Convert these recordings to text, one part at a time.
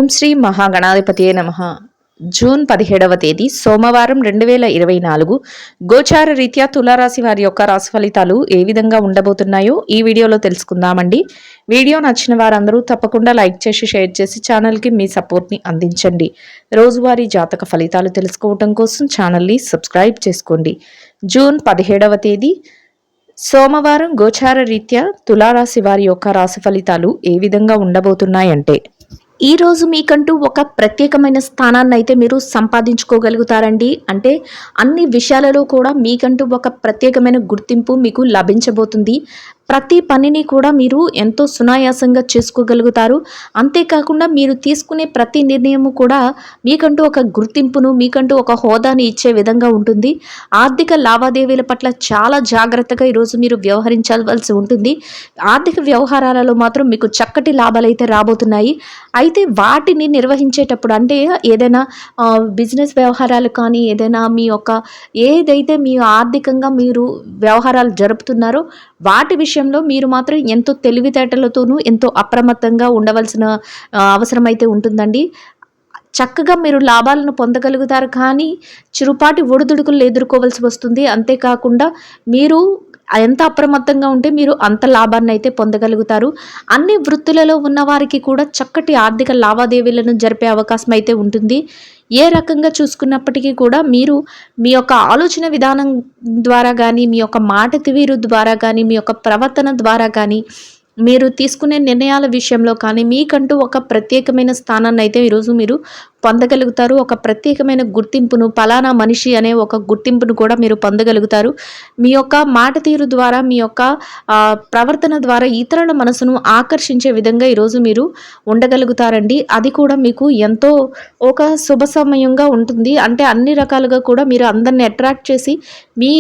ఓం శ్రీ మహాగణాధిపతియే నమః. జూన్ 17వ తేదీ సోమవారం 2024 గోచార రీత్యా తులారాశి వారి యొక్క రాశి ఫలితాలు ఏ విధంగా ఉండబోతున్నాయో ఈ వీడియోలో తెలుసుకుందామండి. వీడియో నచ్చిన వారందరూ తప్పకుండా లైక్ చేసి షేర్ చేసి ఛానల్కి మీ సపోర్ట్ని అందించండి. రోజువారీ జాతక ఫలితాలు తెలుసుకోవడం కోసం ఛానల్ని సబ్స్క్రైబ్ చేసుకోండి. జూన్ 17వ తేదీ సోమవారం గోచార రీత్యా తులారాశి వారి యొక్క రాశి ఫలితాలు ఏ విధంగా ఉండబోతున్నాయంటే, ఈ రోజు మీకంటూ ఒక ప్రత్యేకమైన స్థానాన్ని అయితే మీరు సంపాదించుకోగలుగుతారండి. అంటే అన్ని విషయాలలో కూడా మీకంటూ ఒక ప్రత్యేకమైన గుర్తింపు మీకు లభించబోతుంది. ప్రతి పనిని కూడా మీరు ఎంతో సునాయాసంగా చేసుకోగలుగుతారు. అంతేకాకుండా మీరు తీసుకునే ప్రతి నిర్ణయము కూడా మీకంటూ ఒక గుర్తింపును, మీకంటూ ఒక హోదాని ఇచ్చే విధంగా ఉంటుంది. ఆర్థిక లావాదేవీల పట్ల చాలా జాగ్రత్తగా ఈరోజు మీరు వ్యవహరించవలసి ఉంటుంది. ఆర్థిక వ్యవహారాలలో మాత్రం మీకు చక్కటి లాభాలు అయితే రాబోతున్నాయి. అయితే వాటిని నిర్వహించేటప్పుడు అంటే ఏదైనా బిజినెస్ వ్యవహారాలు కానీ, ఏదైనా మీ యొక్క ఏదైతే మీ ఆర్థికంగా మీరు వ్యవహారాలు జరుపుతున్నారో వాటి విషయంలో మీరు మాత్రం ఎంతో తెలివితేటలతోనూ ఎంతో అప్రమత్తంగా ఉండవలసిన అవసరం అయితే ఉంటుందండి. చక్కగా మీరు లాభాలను పొందగలుగుతారు, కానీ చిరుపాటి ఒడిదుడుకులు ఎదుర్కోవాల్సి వస్తుంది. అంతేకాకుండా మీరు ఎంత అప్రమత్తంగా ఉంటే మీరు అంత లాభాన్ని అయితే పొందగలుగుతారు. అన్ని వృత్తులలో ఉన్న వారికి కూడా చక్కటి ఆర్థిక లావాదేవీలను జరిపే అవకాశం అయితే ఉంటుంది. ఏ రకంగా చూసుకున్నప్పటికీ కూడా మీరు మీ యొక్క ఆలోచన విధానం ద్వారా కానీ, మీ యొక్క మాట తీరు ద్వారా కానీ, మీ యొక్క ప్రవర్తన ద్వారా కానీ, మీరు తీసుకునే నిర్ణయాల విషయంలో కానీ మీకంటూ ఒక ప్రత్యేకమైన స్థానాన్ని అయితే ఈరోజు మీరు పొందగలుగుతారు. ఒక ప్రత్యేకమైన గుర్తింపును, పలానా మనిషి అనే ఒక గుర్తింపును కూడా మీరు పొందగలుగుతారు. మీ యొక్క మాట తీరు ద్వారా, మీ యొక్క ప్రవర్తన ద్వారా ఇతరుల మనసును ఆకర్షించే విధంగా ఈరోజు మీరు ఉండగలుగుతారండి. అది కూడా మీకు ఎంతో ఒక శుభ సమయంగా ఉంటుంది. అంటే అన్ని రకాలుగా కూడా మీరు అందరిని అట్రాక్ట్ చేసి మీ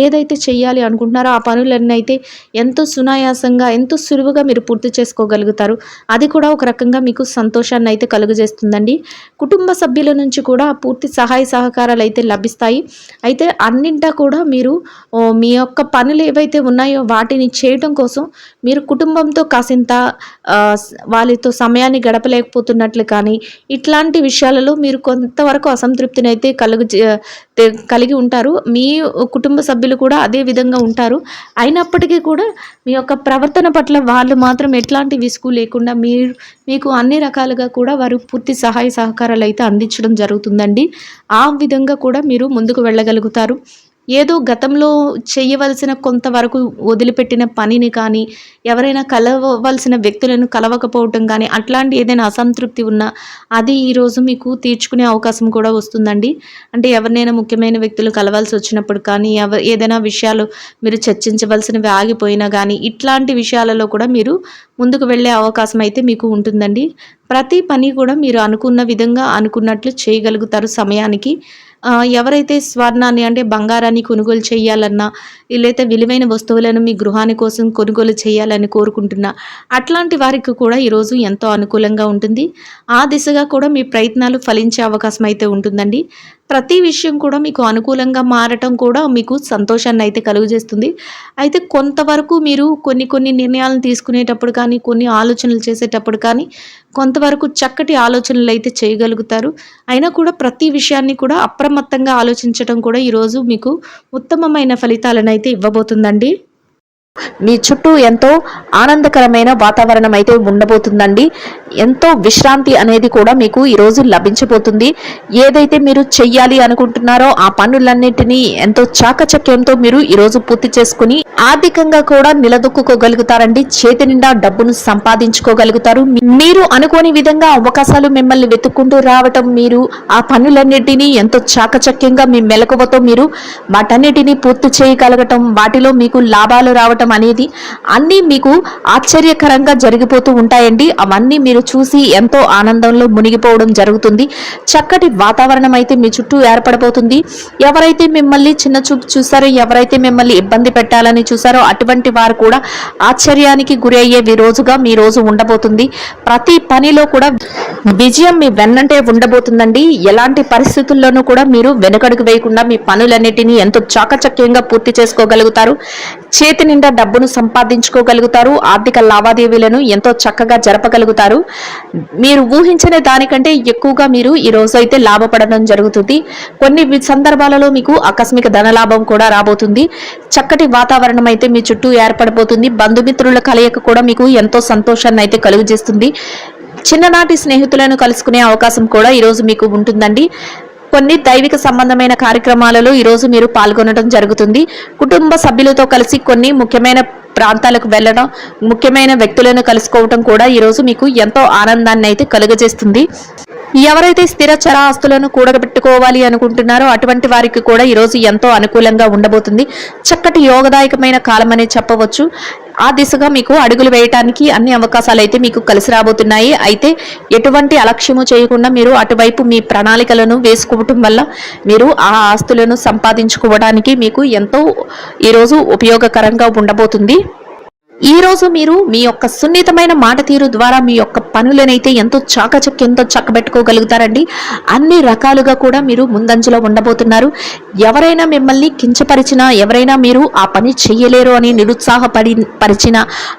ఏదైతే చెయ్యాలి అనుకుంటున్నారో ఆ పనులన్నీ అయితే ఎంతో సునాయాసంగా, ఎంతో సులువుగా మీరు పూర్తి చేసుకోగలుగుతారు. అది కూడా ఒక రకంగా మీకు సంతోషాన్ని అయితే కలుగజేస్తుందండి. కుటుంబ సభ్యుల నుంచి కూడా పూర్తి సహాయ సహకారాలు అయితే లభిస్తాయి. అయితే అన్నింటా కూడా మీరు మీ యొక్క పనులు ఏవైతే ఉన్నాయో వాటిని చేయడం కోసం మీరు కుటుంబంతో కాసింత వాళ్ళతో సమయాన్ని గడపలేకపోతున్నట్లు కానీ, ఇట్లాంటి విషయాలలో మీరు కొంతవరకు అసంతృప్తిని అయితే కలిగి ఉంటారు. మీ కుటుంబ సభ్యులు కూడా అదే విధంగా ఉంటారు. అయినప్పటికీ కూడా మీ యొక్క ప్రవర్తన పట్ల వాళ్ళు మాత్రం ఎట్లాంటి విసుగు లేకుండా మీకు అన్ని రకాలుగా కూడా వారు పూర్తి సహాయ సహకారాలు అయితే అందించడం జరుగుతుందండి. ఆ విధంగా కూడా మీరు ముందుకు వెళ్ళగలుగుతారు. ఏదో గతంలో చేయవలసిన కొంతవరకు వదిలిపెట్టిన పనిని కానీ, ఎవరైనా కలవవలసిన వ్యక్తులను కలవకపోవటం కానీ, అట్లాంటి ఏదైనా అసంతృప్తి ఉన్నా అది ఈరోజు మీకు తీర్చుకునే అవకాశం కూడా వస్తుందండి. అంటే ఎవరినైనా ముఖ్యమైన వ్యక్తులు కలవాల్సి వచ్చినప్పుడు కానీ, ఏదైనా విషయాలు మీరు చర్చించవలసినవి ఆగిపోయినా కానీ, ఇట్లాంటి విషయాలలో కూడా మీరు ముందుకు వెళ్ళే అవకాశం అయితే మీకు ఉంటుందండి. ప్రతి పని కూడా మీరు అనుకున్న విధంగా అనుకున్నట్లు చేయగలుగుతారు సమయానికి. ఎవరైతే స్వర్ణాన్ని అంటే బంగారాన్ని కొనుగోలు చేయాలన్నా, లేకపోతే విలువైన వస్తువులను మీ గృహాని కోసం కొనుగోలు చేయాలని కోరుకుంటున్నా అట్లాంటి వారికి కూడా ఈరోజు ఎంతో అనుకూలంగా ఉంటుంది. ఆ దిశగా కూడా మీ ప్రయత్నాలు ఫలించే అవకాశం అయితే ఉంటుందండి. ప్రతి విషయం కూడా మీకు అనుకూలంగా మారటం కూడా మీకు సంతోషాన్ని అయితే కలుగజేస్తుంది. అయితే కొంతవరకు మీరు కొన్ని నిర్ణయాలను తీసుకునేటప్పుడు కానీ, కొన్ని ఆలోచనలు చేసేటప్పుడు కానీ కొంతవరకు చక్కటి ఆలోచనలు అయితే చేయగలుగుతారు. అయినా కూడా ప్రతి విషయాన్ని కూడా అప్రమత్తంగా ఆలోచించడం కూడా ఈరోజు మీకు ఉత్తమమైన ఫలితాలను అయితే ఇవ్వబోతుందండి. మీ చుట్టూ ఎంతో ఆనందకరమైన వాతావరణం అయితే ఉండబోతుందండి. ఎంతో విశ్రాంతి అనేది కూడా మీకు ఈరోజు లభించబోతుంది. ఏదైతే మీరు చెయ్యాలి అనుకుంటున్నారో ఆ పనులన్నిటినీ ఎంతో చాకచక్యంతో మీరు ఈరోజు పూర్తి చేసుకుని ఆర్థికంగా కూడా నిలదొక్కుకోగలుగుతారండి. చేతి నిండా డబ్బును సంపాదించుకోగలుగుతారు. మీరు అనుకోని విధంగా అవకాశాలు మిమ్మల్ని వెతుక్కుంటూ రావటం, మీరు ఆ పనులన్నిటినీ ఎంతో చాకచక్యంగా మీ మెలకువతో మీరు వాటన్నిటినీ పూర్తి చేయగలగటం, వాటిలో మీకు లాభాలు రావటం అనేది అన్నీ మీకు ఆశ్చర్యకరంగా జరిగిపోతూ ఉంటాయండి. అవన్నీ మీరు చూసి ఎంతో ఆనందంలో మునిగిపోవడం జరుగుతుంది. చక్కటి వాతావరణం అయితే మీ చుట్టూ ఏర్పడబోతుంది. ఎవరైతే మిమ్మల్ని చిన్న చూపు చూసారో, ఎవరైతే మిమ్మల్ని ఇబ్బంది పెట్టాలని చూసారో అటువంటి వారు కూడా ఆశ్చర్యానికి గురి అయ్యే రోజుగా మీ రోజు ఉండబోతుంది. ప్రతి పనిలో కూడా విజయం మీ వెన్నంటే ఉండబోతుందండి. ఎలాంటి పరిస్థితుల్లోనూ కూడా మీరు వెనుకడుగు వేయకుండా మీ పనులన్నిటినీ ఎంతో చాకచక్యంగా పూర్తి చేసుకోగలుగుతారు. చేతి నిండా డబ్బును సంపాదించుకోగలుగుతారు. ఆర్థిక లావాదేవీలను ఎంతో చక్కగా జరపగలుగుతారు. మీరు ఊహించిన దానికంటే ఎక్కువగా మీరు ఈ రోజు అయితే లాభపడడం జరుగుతుంది. కొన్ని సందర్భాలలో మీకు ఆకస్మిక ధనలాభం కూడా రాబోతుంది. చక్కటి వాతావరణం అయితే మీ చుట్టూ ఏర్పడబోతుంది. బంధుమిత్రుల కలయిక కూడా మీకు ఎంతో సంతోషాన్ని అయితే కలుగజేస్తుంది. చిన్ననాటి స్నేహితులను కలుసుకునే అవకాశం కూడా ఈరోజు మీకు ఉంటుందండి. కొన్ని దైవిక సంబంధమైన కార్యక్రమాలలో ఈరోజు మీరు పాల్గొనడం జరుగుతుంది. కుటుంబ సభ్యులతో కలిసి కొన్ని ముఖ్యమైన ప్రాంతాలకు వెళ్ళడం, ముఖ్యమైన వ్యక్తులను కలుసుకోవడం కూడా ఈరోజు మీకు ఎంతో ఆనందాన్ని అయితే కలుగజేస్తుంది. ఎవరైతే స్థిర చర ఆస్తులను కూడబెట్టుకోవాలి అనుకుంటున్నారో అటువంటి వారికి కూడా ఈరోజు ఎంతో అనుకూలంగా ఉండబోతుంది. చక్కటి యోగదాయకమైన కాలం అనే చెప్పవచ్చు. ఆ దిశగా మీకు అడుగులు వేయటానికి అన్ని అవకాశాలు అయితే మీకు కలిసి రాబోతున్నాయి. అయితే ఎటువంటి అలక్ష్యము చేయకుండా మీరు అటువైపు మీ ప్రణాళికలను వేసుకోవటం వల్ల మీరు ఆ ఆస్తులను సంపాదించుకోవడానికి మీకు ఎంతో ఈరోజు ఉపయోగకరంగా ఉండబోతుంది. ఈ రోజు మీరు మీ యొక్క సున్నితమైన మాట తీరు ద్వారా మీ యొక్క పనులనైతే ఎంతో చాకచక్యంతో చక్కబెట్టుకోగలుగుతారండి. అన్ని రకాలుగా కూడా మీరు ముందంజలో ఉండబోతున్నారు. మిమ్మల్ని కించపరిచినా, ఎవరైనా మీరు ఆ పని చెయ్యలేరు అని నిరుత్సాహపరిచిన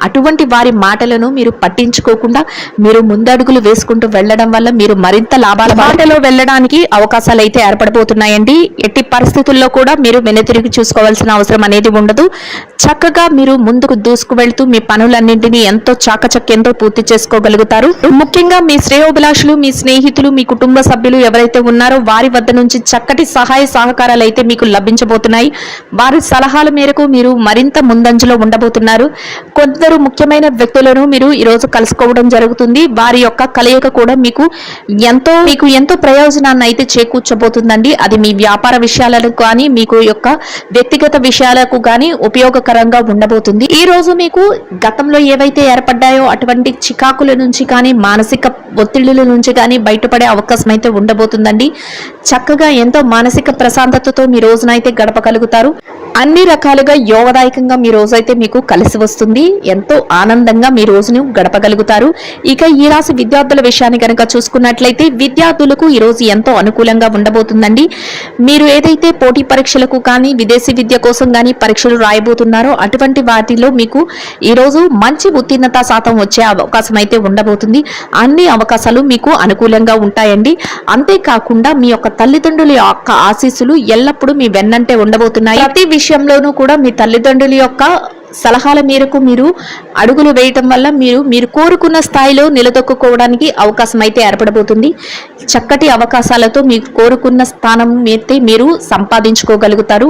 అటువంటి వారి మాటలను మీరు పట్టించుకోకుండా మీరు ముందడుగులు వేసుకుంటూ వెళ్ళడం వల్ల మీరు మరింత లాభాల బాటలో వెళ్ళడానికి అవకాశాలు అయితే ఏర్పడబోతున్నాయండి. ఎట్టి పరిస్థితుల్లో కూడా మీరు వెనుతిరిగి చూసుకోవాల్సిన అవసరం అనేది ఉండదు. చక్కగా మీరు ముందుకు దూసుకు వెళ్తూ మీ పనులన్నింటినీ ఎంతో చాకచక్యంతో పూర్తి చేసుకోగలుగుతారు. ముఖ్యంగా మీ శ్రేయోభిలాషులు, మీ స్నేహితులు, మీ కుటుంబ సభ్యులు ఎవరైతే ఉన్నారో వారి వద్ద నుంచి చక్కటి సహాయ సహకారాలు అయితే మీకు లభించబోతున్నాయి. వారి సలహాల మేరకు మీరు మరింత ముందంజలో ఉండబోతున్నారు. కొందరు ముఖ్యమైన వ్యక్తులను మీరు ఈరోజు కలుసుకోవడం జరుగుతుంది. వారి యొక్క కలయిక కూడా మీకు ఎంతో ప్రయోజనాన్ని అయితే చేకూర్చబోతుందండి. అది మీ వ్యాపార విషయాలకు కానీ, మీకు యొక్క వ్యక్తిగత విషయాలకు కానీ ఉపయోగకరంగా ఉండబోతుంది. ఈ రోజు మీకు గతంలో ఏవైతే ఏర్పడ్డాయో అటువంటి చికాకుల నుంచి కానీ, మానసిక ఒత్తిళ్ల నుంచి కానీ బయటపడే అవకాశం అయితే ఉండబోతుందండి. చక్కగా ఎంతో మానసిక ప్రశాంతతతో మీ రోజునైతే గడపగలుగుతారు. అన్ని రకాలుగా యోగదాయకంగా మీ రోజైతే మీకు కలిసి వస్తుంది. ఎంతో ఆనందంగా మీ రోజును గడపగలుగుతారు. ఇక ఈ రాశి విద్యార్థుల విషయాన్ని కనుక చూసుకున్నట్లయితే విద్యార్థులకు ఈ రోజు ఎంతో అనుకూలంగా ఉండబోతుందండి. మీరు ఏదైతే పోటీ పరీక్షలకు కానీ, విదేశీ విద్య కోసం కానీ పరీక్షలు రాయబోతున్నారో అటువంటి వాటిలో మీకు ఈ రోజు మంచి ఉత్తీర్ణత శాతం వచ్చే అవకాశం అయితే ఉండబోతుంది. అన్ని అవకాశాలు మీకు అనుకూలంగా ఉంటాయండి. అంతేకాకుండా మీ యొక్క తల్లిదండ్రుల యొక్క ఆశీస్సులు ఎల్లప్పుడూ మీ వెన్నంటే ఉండబోతున్నాయి. ప్రతి విషయంలోనూ కూడా మీ తల్లిదండ్రుల యొక్క సలహాల మేరకు మీరు అడుగులు వేయటం వల్ల మీరు కోరుకున్న స్థాయిలో నిలదొక్కుకోవడానికి అవకాశం అయితే ఏర్పడబోతుంది. చక్కటి అవకాశాలతో మీకు కోరుకున్న స్థానం అయితే మీరు సంపాదించుకోగలుగుతారు.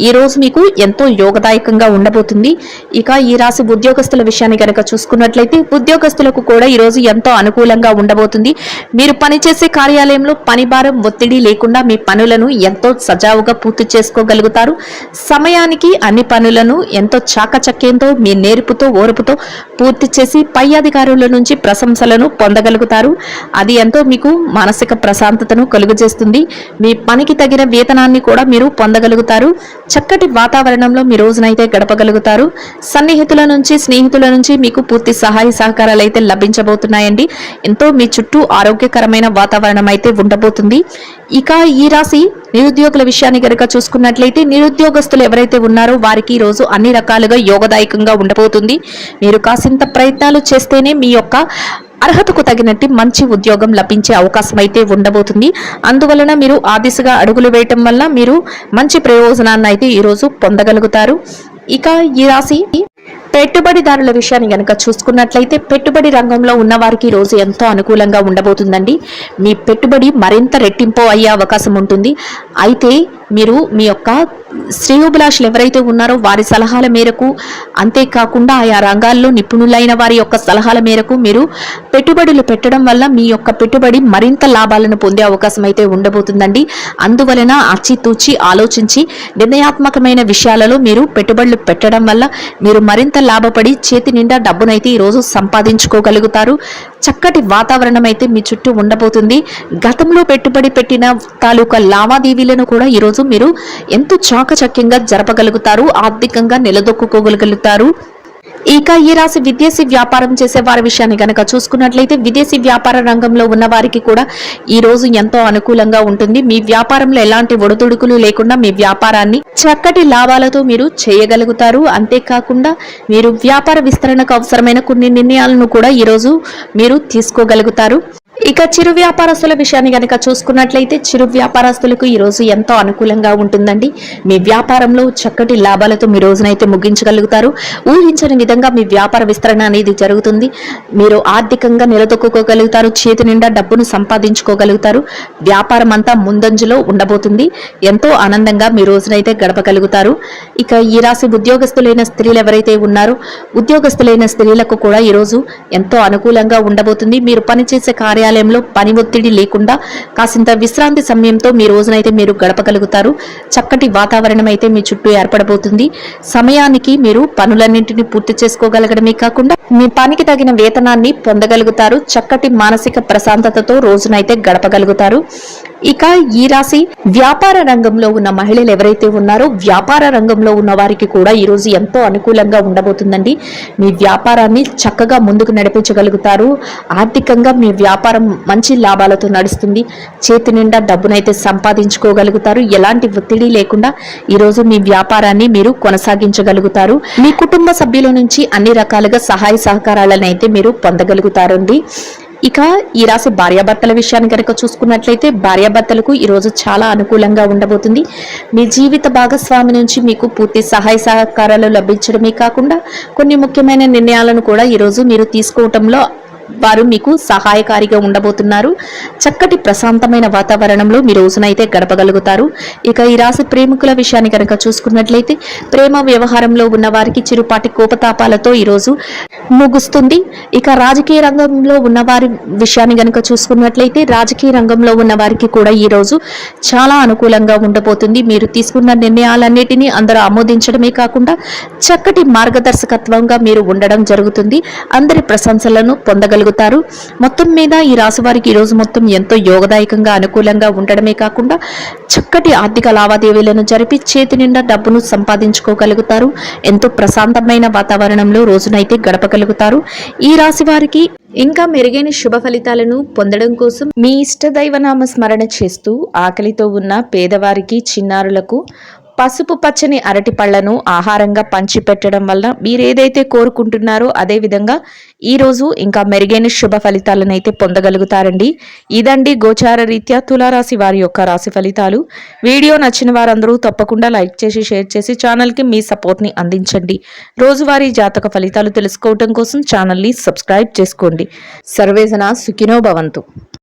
ఈ రోజు మీకు ఎంతో యోగదాయకంగా ఉండబోతుంది. ఇక ఈ రాశి ఉద్యోగస్తుల విషయాన్ని కనుక చూసుకున్నట్లయితే ఉద్యోగస్తులకు కూడా ఈ రోజు ఎంతో అనుకూలంగా ఉండబోతుంది. మీరు పనిచేసే కార్యాలయంలో పని భారం, ఒత్తిడి లేకుండా మీ పనులను ఎంతో సజావుగా పూర్తి చేసుకోగలుగుతారు. సమయానికి అన్ని పనులను ఎంతో చాకచక్యంతో మీ నేర్పుతో, ఓర్పుతో పూర్తి చేసి పై అధికారుల నుంచి ప్రశంసలను పొందగలుగుతారు. అది ఎంతో మీకు మానసిక ప్రశాంతతను కలుగజేస్తుంది. మీ పనికి తగిన వేతనాన్ని కూడా మీరు పొందగలుగుతారు. చక్కటి వాతావరణంలో మీ రోజునైతే గడపగలుగుతారు. సన్నిహితుల నుంచి, స్నేహితుల నుంచి మీకు పూర్తి సహాయ సహకారాలు అయితే లభించబోతున్నాయండి. ఎంతో మీ చుట్టూ ఆరోగ్యకరమైన వాతావరణం అయితే ఉండబోతుంది. ఇక ఈ రాశి నిరుద్యోగుల విషయాన్ని కనుక చూసుకున్నట్లయితే నిరుద్యోగస్తులు ఎవరైతే ఉన్నారో వారికి ఈ రోజు అన్ని రకాలుగా యోగదాయకంగా ఉండబోతుంది. మీరు కాసింత ప్రయత్నాలు చేస్తేనే మీ యొక్క అర్హతకు తగినట్టు మంచి ఉద్యోగం లభించే అవకాశం అయితే ఉండబోతుంది. అందువలన మీరు ఆ దిశగా అడుగులు వేయటం వల్ల మీరు మంచి ప్రయోజనాన్ని అయితే ఈరోజు పొందగలుగుతారు. ఇక ఈ రాశి పెట్టుబడిదారుల విషయాన్ని కనుక చూసుకున్నట్లయితే పెట్టుబడి రంగంలో ఉన్న వారికి ఈ రోజు ఎంతో అనుకూలంగా ఉండబోతుందండి. మీ పెట్టుబడి మరింత రెట్టింపు అయ్యే అవకాశం ఉంటుంది. అయితే మీరు మీ యొక్క శ్రేయోభిలాషులు ఎవరైతే ఉన్నారో వారి సలహాల మేరకు, అంతేకాకుండా ఆయా రంగాల్లో నిపుణులైన వారి యొక్క సలహాల మేరకు మీరు పెట్టుబడులు పెట్టడం వల్ల మీ యొక్క పెట్టుబడి మరింత లాభాలను పొందే అవకాశం అయితే ఉండబోతుందండి. అందువలన ఆచితూచి ఆలోచించి నిర్ణయాత్మకమైన విషయాలలో మీరు పెట్టుబడులు పెట్టడం వల్ల మీరు మరింత లాభపడి చేతి నిండా డబ్బునైతే ఈరోజు సంపాదించుకోగలుగుతారు. చక్కటి వాతావరణం అయితే మీ చుట్టూ ఉండబోతుంది. గతంలో పెట్టుబడి పెట్టిన తాలూకా లావాదేవీలను కూడా ఈరోజు మీరు ఎంతో చాకచక్యంగా జరపగలుగుతారు. ఆర్థికంగా నిలదొక్కుకోగలుగుతారు. ఇక ఈ రాశి విదేశీ వ్యాపారం చేసే వారి విషయాన్ని గనక చూసుకున్నట్లయితే విదేశీ వ్యాపార రంగంలో ఉన్న వారికి కూడా ఈ రోజు ఎంతో అనుకూలంగా ఉంటుంది. మీ వ్యాపారంలో ఎలాంటి ఒడిదుడుకులు లేకుండా మీ వ్యాపారాన్ని చక్కటి లాభాలతో మీరు చేయగలుగుతారు. అంతేకాకుండా మీరు వ్యాపార విస్తరణకు అవసరమైన కొన్ని నిర్ణయాలను కూడా ఈ రోజు మీరు తీసుకోగలుగుతారు. ఇక చిరు వ్యాపారస్తుల విషయాన్ని కనుక చూసుకున్నట్లయితే చిరు వ్యాపారస్తులకు ఈ రోజు ఎంతో అనుకూలంగా ఉంటుందండి. మీ వ్యాపారంలో చక్కటి లాభాలతో మీ రోజునైతే ముగించగలుగుతారు. ఊహించని విధంగా మీ వ్యాపార విస్తరణ అనేది జరుగుతుంది. మీరు ఆర్థికంగా నిలదొక్కుకోగలుగుతారు. చేతి నిండా డబ్బును సంపాదించుకోగలుగుతారు. వ్యాపారం అంతా ముందంజలో ఉండబోతుంది. ఎంతో ఆనందంగా మీ రోజునైతే గడపగలుగుతారు. ఇక ఈ రాశి ఉద్యోగస్తులైన స్త్రీలు ఎవరైతే ఉన్నారో ఉద్యోగస్తులైన స్త్రీలకు కూడా ఈ రోజు ఎంతో అనుకూలంగా ఉండబోతుంది. మీరు పనిచేసే కార్యాలయంలో పని ఒత్తిడి లేకుండా కాసింత విశ్రాంతి సమయంతో మీ రోజునైతే మీరు గడపగలుగుతారు. చక్కటి వాతావరణం అయితే మీ చుట్టూ ఏర్పడబోతుంది. సమయానికి మీరు పనులన్నింటినీ పూర్తి చేసుకోగలగడమే కాకుండా మీ పనికి తగిన వేతనాన్ని పొందగలుగుతారు. చక్కటి మానసిక ప్రశాంతతతో రోజునైతే గడపగలుగుతారు. ఇక ఈ రాశి వ్యాపార రంగంలో ఉన్న మహిళలు ఎవరైతే ఉన్నారో వ్యాపార రంగంలో ఉన్న వారికి కూడా ఈ రోజు ఎంతో అనుకూలంగా ఉండబోతుందండి. మీ వ్యాపారాన్ని చక్కగా ముందుకు నడిపించగలుగుతారు. ఆర్థికంగా మీ వ్యాపారం మంచి లాభాలతో నడుస్తుంది. చేతి నిండా డబ్బునైతే సంపాదించుకోగలుగుతారు. ఎలాంటి ఒత్తిడి లేకుండా ఈ రోజు మీ వ్యాపారాన్ని మీరు కొనసాగించగలుగుతారు. మీ కుటుంబ సభ్యుల నుంచి అన్ని రకాలుగా సహాయ సహకారాలను అయితే మీరు పొందగలుగుతారండి. ఇక ఈ రాశి భార్యాభర్తల విషయాన్ని కనుక చూసుకున్నట్లయితే భార్యాభర్తలకు ఈ రోజు చాలా అనుకూలంగా ఉండబోతుంది. మీ జీవిత భాగస్వామి నుంచి మీకు పూర్తి సహాయ సహకారాలు లభించడమే కాకుండా కొన్ని ముఖ్యమైన నిర్ణయాలను కూడా ఈ రోజు మీరు తీసుకోవటంలో వారు మీకు సహాయకారిగా ఉండబోతున్నారు. చక్కటి ప్రశాంతమైన వాతావరణంలో మీ రోజునైతే గడపగలుగుతారు. ఇక ఈ రాశి ప్రేమికుల విషయాన్ని కనుక చూసుకున్నట్లయితే ప్రేమ వ్యవహారంలో ఉన్న వారికి చిరుపాటి కోపతాపాలతో ఈరోజు ముగుస్తుంది. ఇక రాజకీయ రంగంలో ఉన్న వారి విషయాన్ని కనుక చూసుకున్నట్లయితే రాజకీయ రంగంలో ఉన్న వారికి కూడా ఈ రోజు చాలా అనుకూలంగా ఉండబోతుంది. మీరు తీసుకున్న నిర్ణయాలన్నిటినీ అందరూ ఆమోదించడమే కాకుండా చక్కటి మార్గదర్శకత్వంగా మీరు ఉండడం జరుగుతుంది. అందరి ప్రశంసలను పొందగలుగుతారు. మొత్తం మీద ఈ రాశి వారికి ఈ రోజు మొత్తం ఎంతో యోగదాయకంగా అనుకూలంగా ఉండడమే కాకుండా చక్కటి ఆర్థిక లావాదేవీలను జరిపి చేతి నిండా డబ్బును సంపాదించుకోగలుగుతారు. ఎంతో ప్రశాంతమైన వాతావరణంలో రోజునైతే గడపగలుగుతారు. ఈ రాశి వారికి ఇంకా మెరుగైన శుభ ఫలితాలను పొందడం కోసం మీ ఇష్ట దైవనామ స్మరణ చేస్తూ ఆకలితో ఉన్న పేదవారికి చిన్నారులకు పసుపు పచ్చని అరటి పళ్లను ఆహారంగా పంచిపెట్టడం వల్ల మీరేదైతే కోరుకుంటున్నారో అదే విధంగా ఈరోజు ఇంకా మెరుగైన శుభ ఫలితాలను అయితే పొందగలుగుతారండి. ఇదండి గోచార రీత్యా తులారాశి వారి యొక్క రాశి ఫలితాలు. వీడియో నచ్చిన వారందరూ తప్పకుండా లైక్ చేసి షేర్ చేసి ఛానల్కి మీ సపోర్ట్ని అందించండి. రోజువారీ జాతక ఫలితాలు తెలుసుకోవడం కోసం ఛానల్ని సబ్స్క్రైబ్ చేసుకోండి. సర్వేజన సుఖినో భవంతు.